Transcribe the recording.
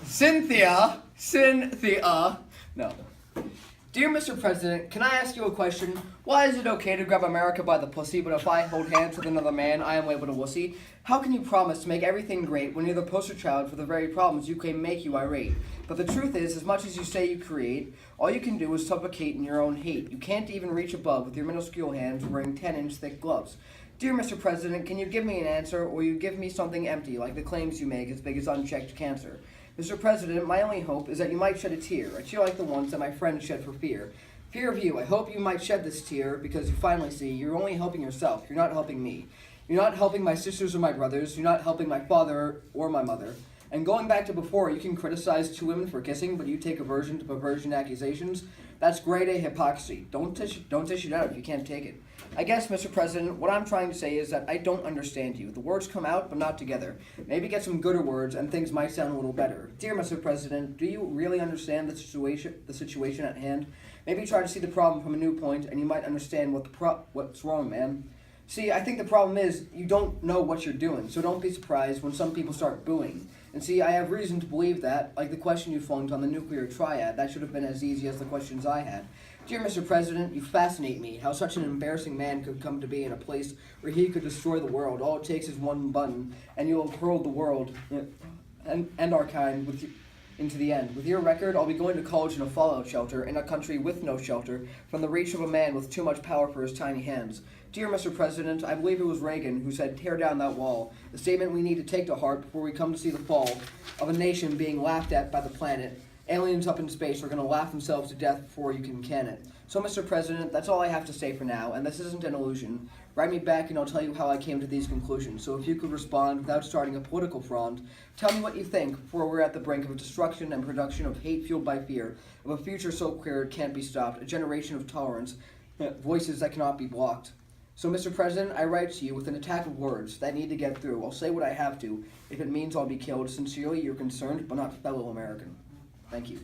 Cynthia, no. Dear Mr. President, can I ask you a question? Why is it okay to grab America by the pussy, but if I hold hands with another man, I am labeled a wussy? How can you promise to make everything great when you're the poster child for the very problems you claim make you irate? But the truth is, as much as you say you create, all you can do is suffocate in your own hate. You can't even reach above with your minuscule hands wearing 10-inch thick gloves. Dear Mr. President, can you give me an answer, or you give me something empty, like the claims you make as big as unchecked cancer? Mr. President, my only hope is that you might shed a tear like the ones that my friends shed for fear. Fear of you. I hope you might shed this tear because you finally see you're only helping yourself. You're not helping me. You're not helping my sisters or my brothers. You're not helping my father or my mother. And going back to before, you can criticize two women for kissing, but you take aversion to perversion accusations. That's grade A hypocrisy. Don't dish it out if you can't take it. I guess, Mr. President, what I'm trying to say is that I don't understand you. The words come out, but not together. Maybe get some gooder words, and things might sound a little better. Dear Mr. President, do you really understand the situation at hand? Maybe try to see the problem from a new point, and you might understand what's wrong, man. See, I think the problem is you don't know what you're doing, so don't be surprised when some people start booing. And see, I have reason to believe that, like the question you flunked on the nuclear triad, that should have been as easy as the questions I had. Dear Mr. President, you fascinate me, how such an embarrassing man could come to be in a place where he could destroy the world. All it takes is one button, and you'll have hurled the world and our kind into the end. With your record, I'll be going to college in a fallout shelter in a country with no shelter from the reach of a man with too much power for his tiny hands. Dear Mr. President, I believe it was Reagan who said, "Tear down that wall," a statement we need to take to heart before we come to see the fall of a nation being laughed at by the planet. Aliens up in space are going to laugh themselves to death before you can it. So, Mr. President, that's all I have to say for now, and this isn't an illusion. Write me back and I'll tell you how I came to these conclusions. So if you could respond without starting a political front, tell me what you think before we're at the brink of destruction and production of hate fueled by fear, of a future so clear it can't be stopped, a generation of tolerance, voices that cannot be blocked. So, Mr. President, I write to you with an attack of words that need to get through. I'll say what I have to, if it means I'll be killed. Sincerely, your concerned but not fellow American. Thank you.